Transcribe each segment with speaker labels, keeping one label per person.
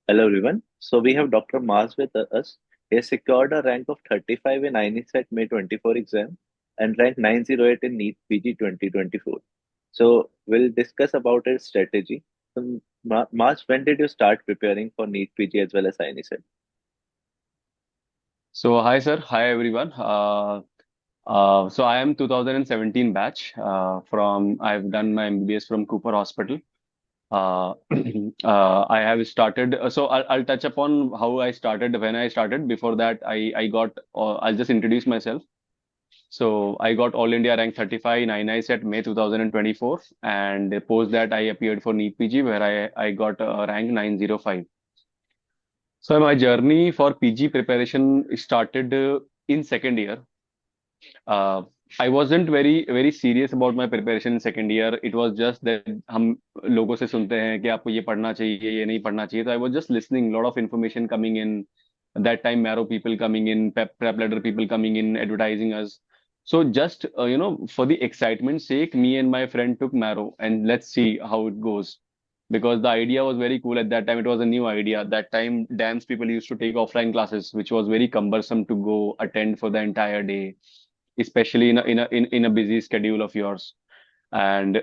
Speaker 1: Hello everyone. So we have Dr. Maaz with us. He has secured a rank of 35 in INICET May 24 exam and rank 908 in NEET PG 2024. So we'll discuss about his strategy. So, Maaz, when did you start preparing for NEET PG as well as INICET?
Speaker 2: So hi sir, hi everyone. So I am 2017 batch from I've done my MBBS from Cooper Hospital. Uh, I have started. So I'll touch upon how I started when I started. Before that, I got. I'll just introduce myself. So I got All India rank 35 in INICET May 2024, and post that I appeared for NEET PG where I got rank 905. So my journey for PG preparation started in second year. uh, I wasn't very serious about my preparation in second year. It was just that हम लोगों से सुनते हैं कि आपको ये पढ़ना चाहिए ये नहीं पढ़ना चाहिए. So I was just listening, lot of information coming in. That time Marrow people coming in, prep ladder people coming in, advertising us. So just for the excitement's sake, me and my friend took Marrow and let's see how it goes. Because the idea was very cool at that time. It was a new idea. That time, dance people used to take offline classes, which was very cumbersome to go attend for the entire day, especially in a busy schedule of yours. And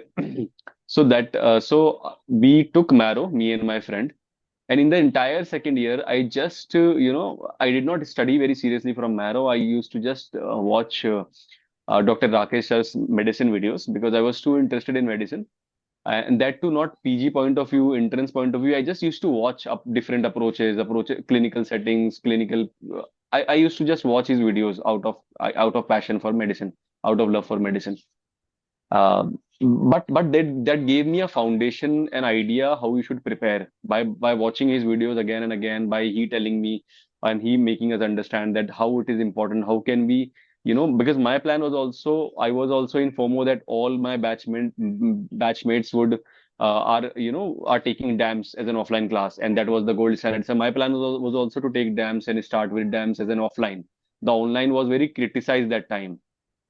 Speaker 2: we took Marrow, me and my friend. And in the entire second year, I just I did not study very seriously from Marrow. I used to just watch Dr. Rakesh sir's medicine videos because I was too interested in medicine. And that too, not PG point of view, entrance point of view. I just used to watch up different clinical settings, clinical. I used to just watch his videos out of passion for medicine, out of love for medicine. But that gave me a foundation, an idea how we should prepare by watching his videos again and again, by he telling me and he making us understand that how it is important, how can we, because my plan was also, I was also in FOMO that all my batchmates would are taking dams as an offline class, and that was the gold standard. So my plan was also to take dams and start with dams as an offline. The online was very criticized that time,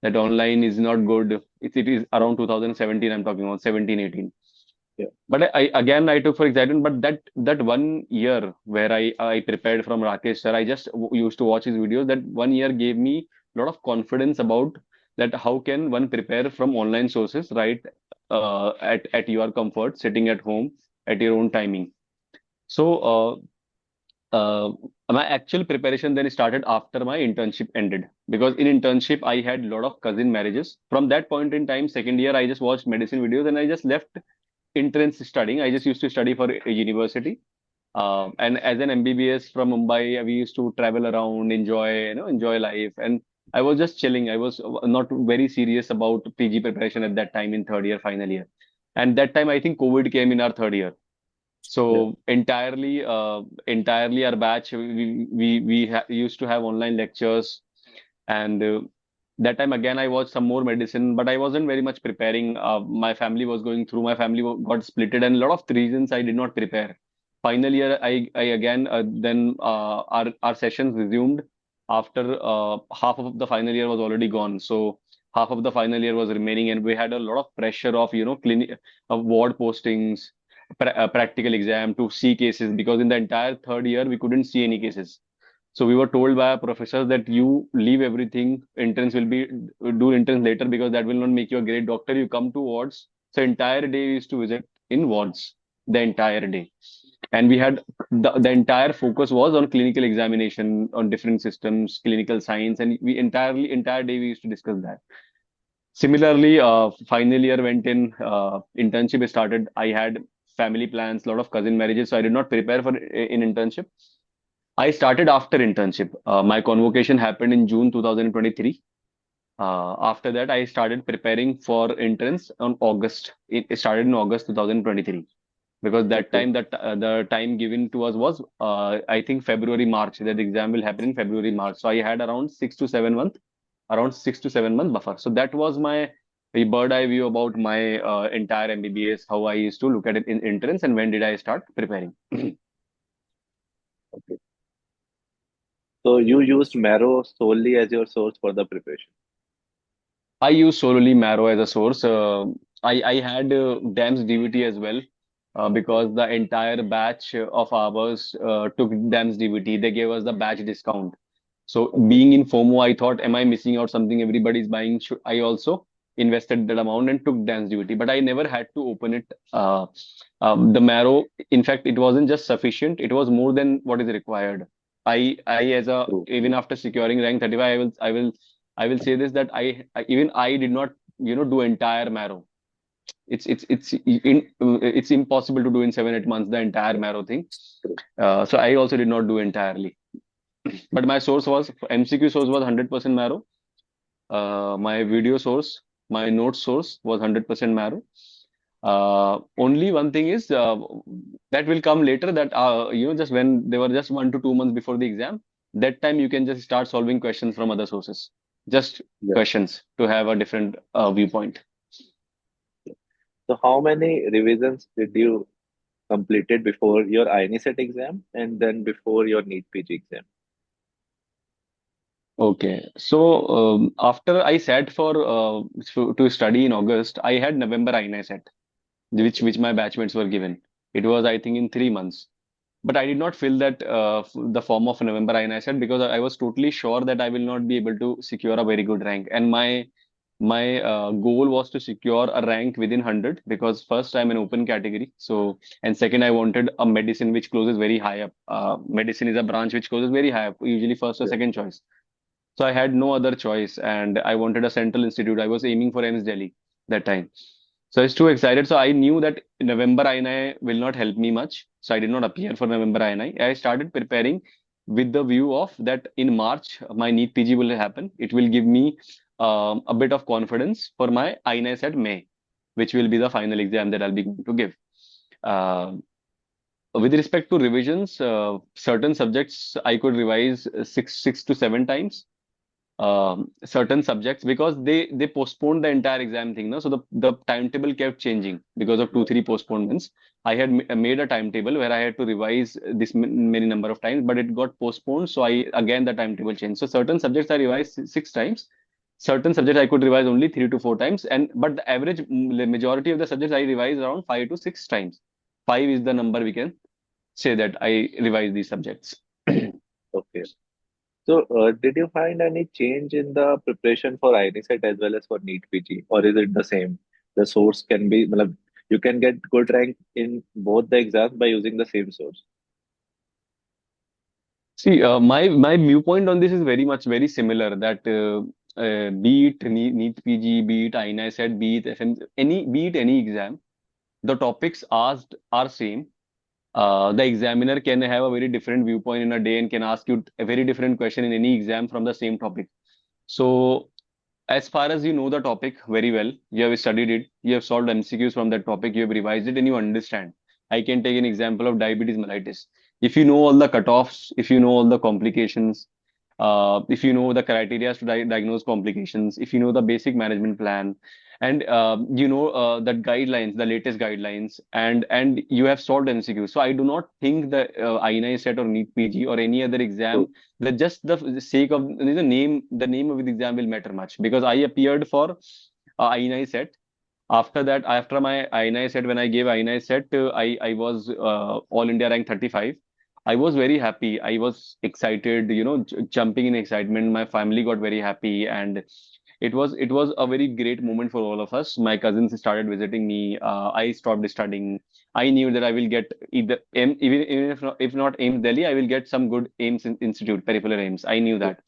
Speaker 2: that online is not good. It is around 2017, I'm talking about 17, 18.
Speaker 1: Yeah.
Speaker 2: But I took for example, but that 1 year where I prepared from Rakesh sir, I just used to watch his videos. That 1 year gave me a lot of confidence about that how can one prepare from online sources, right? At your comfort, sitting at home at your own timing. So uh, my actual preparation then started after my internship ended, because in internship I had a lot of cousin marriages. From that point in time, second year, I just watched medicine videos and I just left entrance studying. I just used to study for a university. And as an MBBS from Mumbai, we used to travel around, enjoy life. And I was just chilling. I was not very serious about PG preparation at that time in third year, final year. And that time, I think COVID came in our third year.
Speaker 1: Yeah.
Speaker 2: So entirely our batch, used to have online lectures, and that time again I watched some more medicine, but I wasn't very much preparing. My family was going through. My family got splitted, and a lot of reasons I did not prepare. Final year, I again then our sessions resumed after half of the final year was already gone. So half of the final year was remaining, and we had a lot of pressure of clinic ward postings, practical exam to see cases, because in the entire third year we couldn't see any cases. So we were told by our professors that you leave everything. Interns will be do interns later because that will not make you a great doctor. You come to wards. So entire day we used to visit in wards the entire day, and we had the entire focus was on clinical examination on different systems, clinical science, and we entire day we used to discuss that. Similarly, final year went in, internship started. I had family plans, a lot of cousin marriages, so I did not prepare for in internship. I started after internship. My convocation happened in June 2023. After that, I started preparing for entrance on August. It started in August 2023, because that
Speaker 1: Okay.
Speaker 2: time that the time given to us was I think February March. That exam will happen in February March. So I had around 6 to 7 month buffer. So that was my a bird eye view about my entire MBBS, how I used to look at it in entrance and when did I start preparing.
Speaker 1: Okay. So you used Marrow solely as your source for the preparation.
Speaker 2: I use solely Marrow as a source. I had DAMS DVT as well. because the entire batch of ours took DAMS DBT. They gave us the batch discount. So
Speaker 1: Okay.
Speaker 2: being in FOMO, I thought, am I missing out something everybody's buying? Should I also invested that amount and took dance duty? But I never had to open it. The marrow, in fact, it wasn't just sufficient; it was more than what is required. As a
Speaker 1: True.
Speaker 2: even after securing rank 35, I will say this that even I did not, do entire marrow. It's impossible to do in 7 8 months the entire
Speaker 1: Yeah.
Speaker 2: marrow thing.
Speaker 1: True.
Speaker 2: So I also did not do entirely. But my source was MCQ source was 100% marrow. My video source, my note source was 100% marrow. Only one thing is that will come later that just when they were just 1 to 2 months before the exam, that time you can just start solving questions from other sources, just
Speaker 1: Yeah.
Speaker 2: questions to have a different viewpoint.
Speaker 1: So how many revisions did you completed before your INICET exam and then before your NEET PG exam?
Speaker 2: Okay, so after I sat to study in August, I had November INICET,
Speaker 1: Okay.
Speaker 2: which my batchmates were given. It was, I think, in 3 months. But I did not fill that the form of November INICET because I was totally sure that I will not be able to secure a very good rank. And my goal was to secure a rank within 100 because first I'm an open category. So, and second, I wanted a medicine which closes very high up. Medicine is a branch which closes very high up, usually first or
Speaker 1: Yeah.
Speaker 2: second choice. So I had no other choice, and I wanted a central institute. I was aiming for AIMS Delhi that time. So I was too excited. So I knew that November INI will not help me much. So I did not appear for November INI. I started preparing with the view of that in March my NEET PG will happen. It will give me a bit of confidence for my INIs at May, which will be the final exam that I'll be going to give. Uh, with respect to revisions, certain subjects I could revise six to seven times certain subjects because they postponed the entire exam thing. No, so the timetable kept changing because of two
Speaker 1: Yeah.
Speaker 2: three postponements. I had made a timetable where I had to revise this many number of times, but it got postponed. So I again the timetable changed. So certain subjects I revised six times. Certain subjects I could revise only 3 to 4 times, and but the average majority of the subjects I revised around 5 to 6 times. Five is the number we can say that I revise these subjects.
Speaker 1: Okay. So, did you find any change in the preparation for INICET as well as for NEET PG, or is it the same? The source can be, matlab, you can get good rank in both the exams by using the same source.
Speaker 2: See, my viewpoint on this is very similar. That be it NEET PG, be it INICET, be it FM, be it any exam, the topics asked are same. The examiner can have a very different viewpoint in a day and can ask you a very different question in any exam from the same topic. So, as far as you know the topic very well, you have studied it, you have solved MCQs from that topic, you have revised it, and you understand. I can take an example of diabetes mellitus. If you know all the cutoffs, if you know all the complications, if you know the criteria to diagnose complications, if you know the basic management plan, and you know that guidelines, the latest guidelines, and you have solved MCQ. So I do not think the INI or NEET PG or any other exam
Speaker 1: True.
Speaker 2: that just the sake of the name of the exam will matter much because I appeared for INI set. After that, after my INI set, when I gave INI set, I was All India rank 35. I was very happy. I was excited, jumping in excitement. My family got very happy, and it was a very great moment for all of us. My cousins started visiting me. I stopped studying. I knew that I will get either even if not AIMS Delhi, I will get some good AIMS institute, peripheral AIMS. I knew
Speaker 1: True.
Speaker 2: that.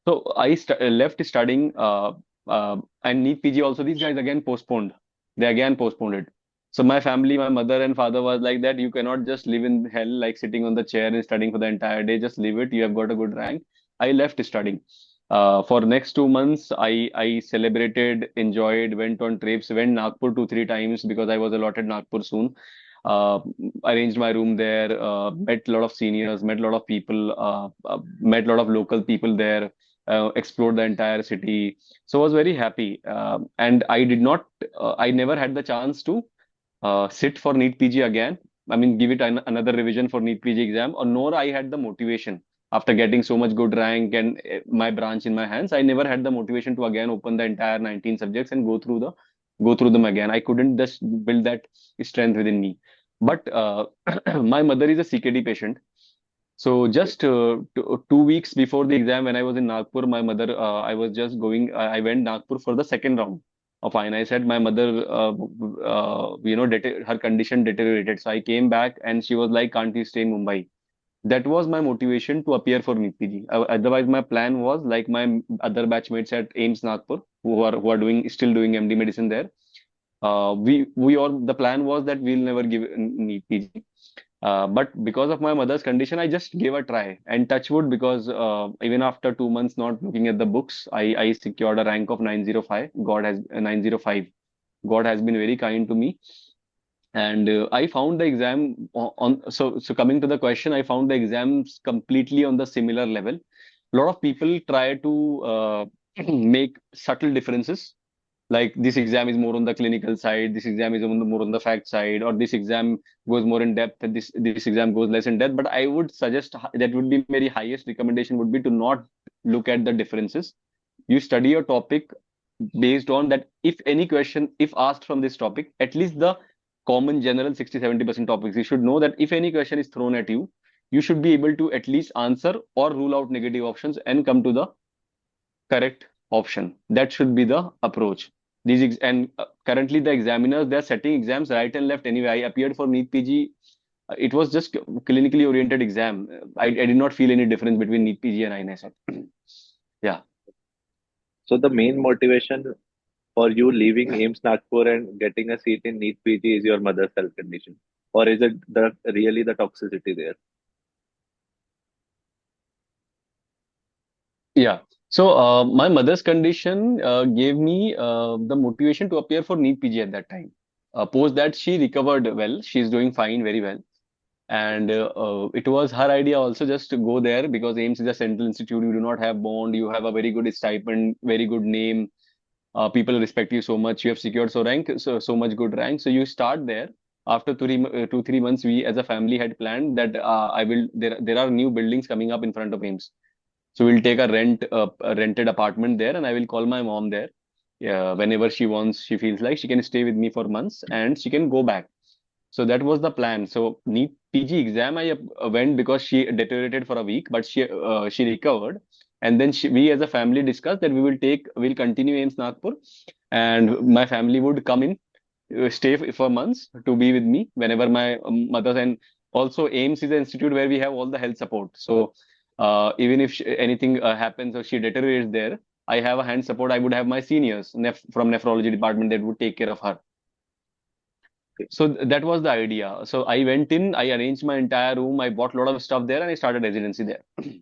Speaker 2: So I left studying and NEET PG also. These guys again postponed. They again postponed it. So my family, my mother and father was like that. You cannot just live in hell like sitting on the chair and studying for the entire day. Just leave it. You have got a good rank. I left studying. For next 2 months, I celebrated, enjoyed, went on trips, went Nagpur 2 3 times because I was allotted Nagpur soon. Uh, Arranged my room there. Met a lot of seniors, met a lot of people, met a lot of local people there, explored the entire city. So I was very happy. And I never had the chance to sit for NEET PG again. I mean, give it another revision for NEET PG exam, or nor I had the motivation after getting so much good rank and my branch in my hands. I never had the motivation to again open the entire 19 subjects and go through them again. I couldn't just build that strength within me. But my mother is a CKD patient. So
Speaker 1: Okay.
Speaker 2: just 2 weeks before the exam, when I was in Nagpur, my mother, I was just going, I went Nagpur for the second round of INICET. My mother, her condition deteriorated. So I came back and she was like, can't you stay in Mumbai? That was my motivation to appear for NEET PG. Otherwise, my plan was like my other batchmates at AIMS Nagpur, who are doing still doing MD medicine there. We all the plan was that we'll never give NEET PG. But because of my mother's condition, I just gave a try. And touch wood, because even after 2 months not looking at the books, I secured a rank of 905. 905. God has been very kind to me. And I found the exam so coming to the question, I found the exams completely on the similar level. A lot of people try to make subtle differences, like this exam is more on the clinical side, this exam is more on the fact side, or this exam goes more in depth, and this exam goes less in depth. But I would suggest that would be very highest recommendation would be to not look at the differences. You study your topic based on that. If any question, if asked from this topic, at least the common general 60-70% topics, you should know that if any question is thrown at you, you should be able to at least answer or rule out negative options and come to the correct option. That should be the approach. And currently the examiners, they're setting exams right and left. Anyway, I appeared for NEET PG. It was just clinically oriented exam. I did not feel any difference between NEET PG and INICET. Yeah.
Speaker 1: So the main motivation for you leaving AIMS Nagpur and getting a seat in NEET PG is your mother's health condition, or is it the really the toxicity there?
Speaker 2: Yeah. So my mother's condition gave me the motivation to appear for NEET PG at that time. Post that, she recovered well. She's doing fine, very well. And it was her idea also just to go there, because AIMS is a central institute. You do not have bond. You have a very good stipend, very good name. People respect you so much. You have secured so much good rank. So you start there. After 2 3 months, we as a family had planned that I will there are new buildings coming up in front of AIMS. So we'll take a rented apartment there, and I will call my mom there. Yeah, whenever she wants, she feels like she can stay with me for months, and she can go back. So that was the plan. So NEET PG exam I went because she deteriorated for a week, but she recovered. And then we as a family discussed that we'll continue AIMS Nagpur, and my family would come in, stay for months to be with me whenever my mother. And also AIMS is an institute where we have all the health support. So even if anything happens or she deteriorates there, I have a hand support. I would have my seniors from nephrology department that would take care of her.
Speaker 1: Okay,
Speaker 2: So that was the idea. So I went in, I arranged my entire room, I bought a lot of stuff there, and I started residency there.
Speaker 1: okay,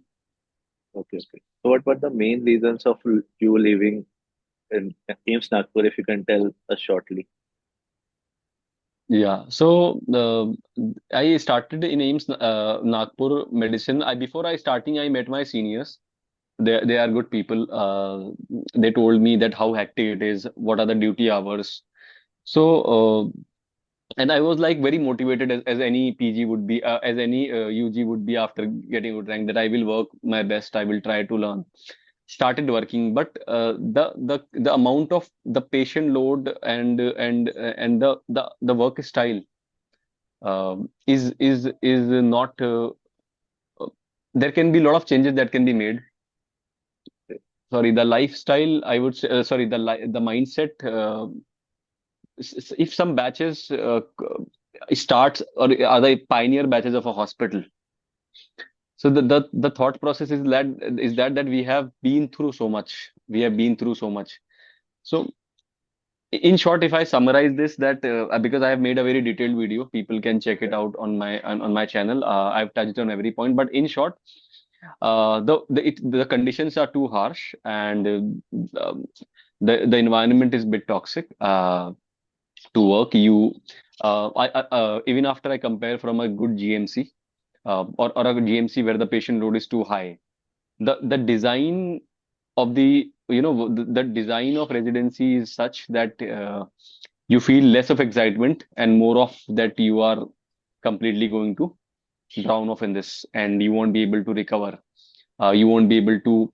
Speaker 1: okay. So what were the main reasons of you leaving in AIMS Nagpur, if you can tell us shortly?
Speaker 2: Yeah. So I started in AIMS Nagpur medicine. Before I starting, I met my seniors. They are good people. They told me that how hectic it is, what are the duty hours. So and I was like very motivated, as any PG would be, as any UG would be after getting good rank, that I will work my best. I will try to learn. Started working, but the amount of the patient load and the work style is not. There can be a lot of changes that can be made.
Speaker 1: Okay,
Speaker 2: Sorry, the lifestyle, I would say. Sorry, the mindset. If some batches starts or are the pioneer batches of a hospital. So the thought process is that we have been through so much. We have been through so much. So in short, if I summarize this, that because I have made a very detailed video, people can check it out on my channel. I've touched on every point, but in short, the conditions are too harsh, and the environment is a bit toxic to work. Even after I compare from a good GMC, or a GMC where the patient load is too high, the design of the design of residency is such that you feel less of excitement and more of that you are completely going to drown off in this, and you won't be able to recover. You won't be able to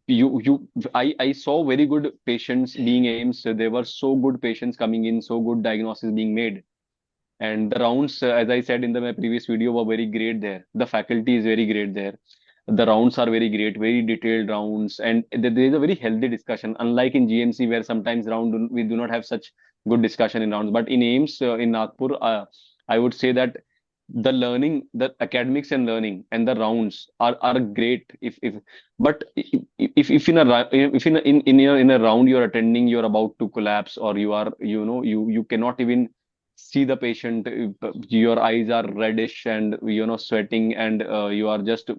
Speaker 2: you I saw very good patients being AIMS. There were so good patients coming in, so good diagnosis being made. And the rounds, as I said in my previous video, were very great there. The faculty is very great there. The rounds are very great, very detailed rounds, and there is a very healthy discussion. Unlike in GMC, where sometimes we do not have such good discussion in rounds, but in AIMS in Nagpur, I would say that the learning, the academics and learning, and the rounds are great. If but if in a if in a round you're attending, you're about to collapse, or you are, you cannot even see the patient, your eyes are reddish and sweating, and you are just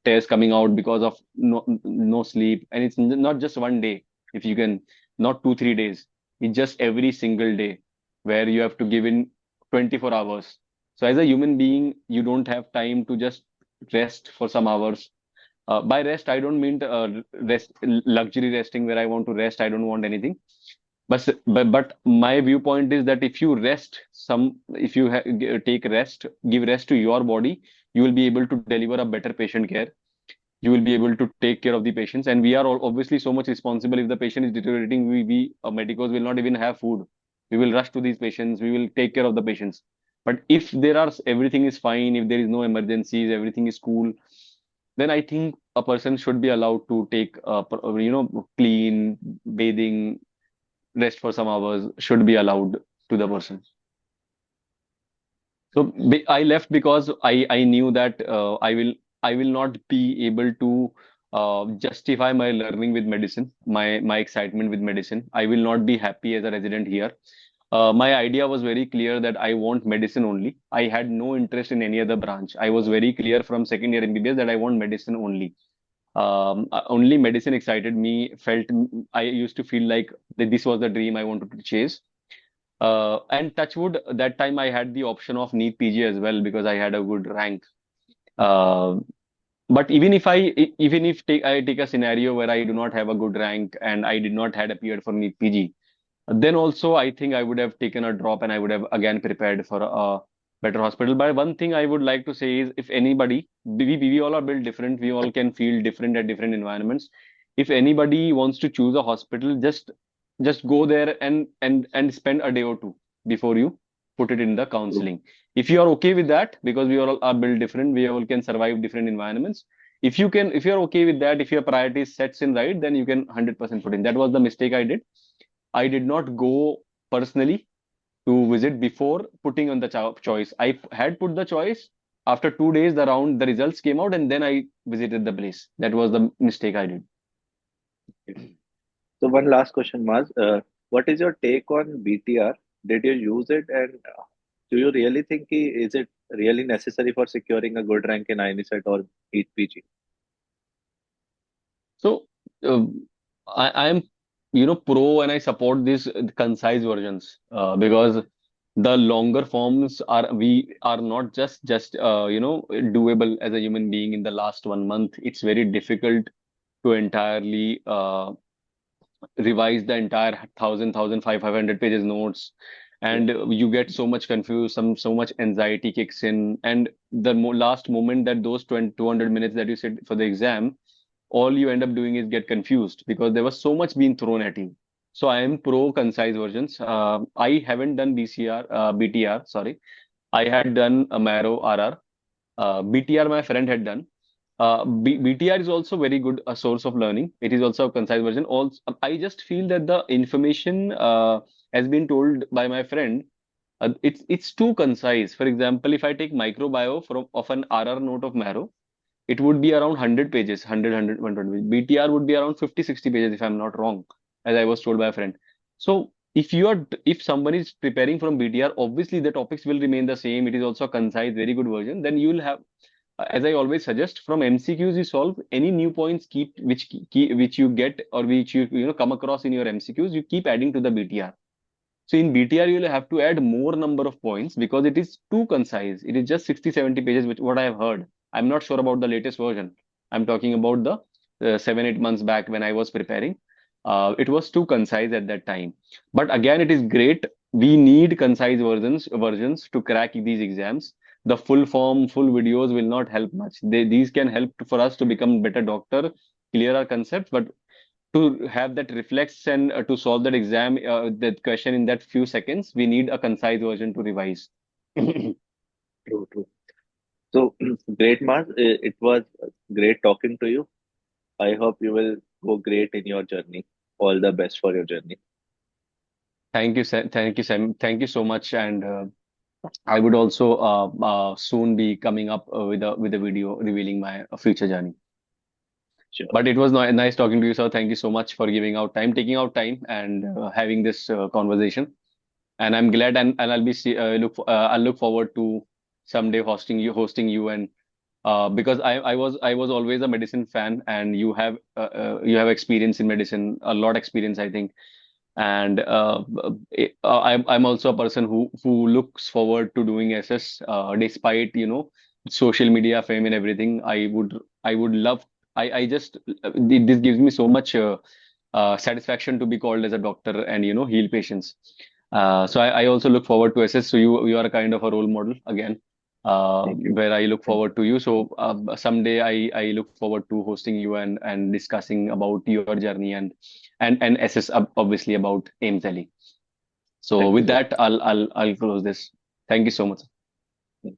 Speaker 2: tears coming out because of no sleep, and it's not just one day. If you can, not 2 3 days, it's just every single day where you have to give in 24 hours. So as a human being, you don't have time to just rest for some hours. By rest, I don't mean rest, luxury resting where I want to rest. I don't want anything. But my viewpoint is that if you rest some, if you take rest, give rest to your body, you will be able to deliver a better patient care. You will be able to take care of the patients, and we are obviously so much responsible. If the patient is deteriorating, we medicos will not even have food. We will rush to these patients. We will take care of the patients. But if there are everything is fine, if there is no emergencies, everything is cool, then I think a person should be allowed to take clean bathing, rest for some hours should be allowed to the person. So I left because I knew that I will not be able to justify my learning with medicine, my excitement with medicine. I will not be happy as a resident here. My idea was very clear that I want medicine only. I had no interest in any other branch. I was very clear from second year MBBS that I want medicine only. Only medicine excited me. I used to feel like that this was the dream I wanted to chase. And touchwood, that time I had the option of NEET PG as well because I had a good rank. Uh, but even if I take a scenario where I do not have a good rank and I did not had appeared for NEET PG, then also I think I would have taken a drop and I would have again prepared for a better hospital. But one thing I would like to say is, if anybody, we all are built different, we all can feel different at different environments. If anybody wants to choose a hospital, just go there and spend a day or two before you put it in the counseling. If you are okay with that, because we all are built different, we all can survive different environments. If you're okay with that, if your priorities sets in right, then you can 100% put in. That was the mistake I did. I did not go personally to visit before putting on the choice. I had put the choice. After 2 days, the results came out, and then I visited the place. That was the mistake I did.
Speaker 1: So one last question, Maz. What is your take on BTR? Did you use it, and do you really think is it really necessary for securing a good rank in INICET or NEET PG?
Speaker 2: So uh, I am, pro, and I support these concise versions because the longer forms are not just doable as a human being in the last 1 month. It's very difficult to entirely revise the entire 1,500 pages notes,
Speaker 1: Yeah.
Speaker 2: and you get so much confused, so much anxiety kicks in, and the last moment that those 200 minutes that you sit for the exam, all you end up doing is get confused because there was so much being thrown at you. So I am pro concise versions. I haven't done BTR, sorry. I had done a Marrow RR. BTR my friend had done. BTR is also very good a source of learning. It is also a concise version. Also, I just feel that the information has been told by my friend. It's too concise. For example, if I take microbio from of an RR note of Marrow, it would be around 100 pages, 120. BTR would be around 50, 60 pages if I'm not wrong, as I was told by a friend. So if someone is preparing from BTR, obviously the topics will remain the same. It is also a concise, very good version. Then you will have, as I always suggest, from MCQs you solve any new points which you get or which you come across in your MCQs, you keep adding to the BTR. So in BTR, you will have to add more number of points because it is too concise. It is just 60, 70 pages, which what I have heard. I'm not sure about the latest version. I'm talking about the 7, 8 months back when I was preparing. It was too concise at that time. But again, it is great. We need concise versions to crack these exams. The full form, full videos will not help much. These can help for us to become better doctor, clear our concepts, but to have that reflex and to solve that exam, that question in that few seconds, we need a concise version to revise.
Speaker 1: True, true. So, great, Mars. It was great talking to you. I hope you will go great in your journey. All the best for your journey.
Speaker 2: Thank you, Sam. Thank you, Sam. Thank you so much. And I would also soon be coming up with a video revealing my future journey.
Speaker 1: Sure.
Speaker 2: But it was nice talking to you, sir. Thank you so much for giving out time, taking out time, and having this conversation. And I'm glad, and I'll look forward to someday hosting you, and because I was always a medicine fan, and you have experience in medicine, a lot experience, I think. And I'm also a person who looks forward to doing SS, despite social media fame and everything. I would love. I just this gives me so much satisfaction to be called as a doctor and heal patients. So I also look forward to SS. So you are a kind of a role model again,
Speaker 1: Thank you.
Speaker 2: where I look
Speaker 1: Thank
Speaker 2: forward to you. So someday I look forward to hosting you and discussing about your journey and SS obviously about AIMS Ali. So
Speaker 1: thank you
Speaker 2: with
Speaker 1: so
Speaker 2: that, I'll close this. Thank you so much.
Speaker 1: much.
Speaker 2: Okay.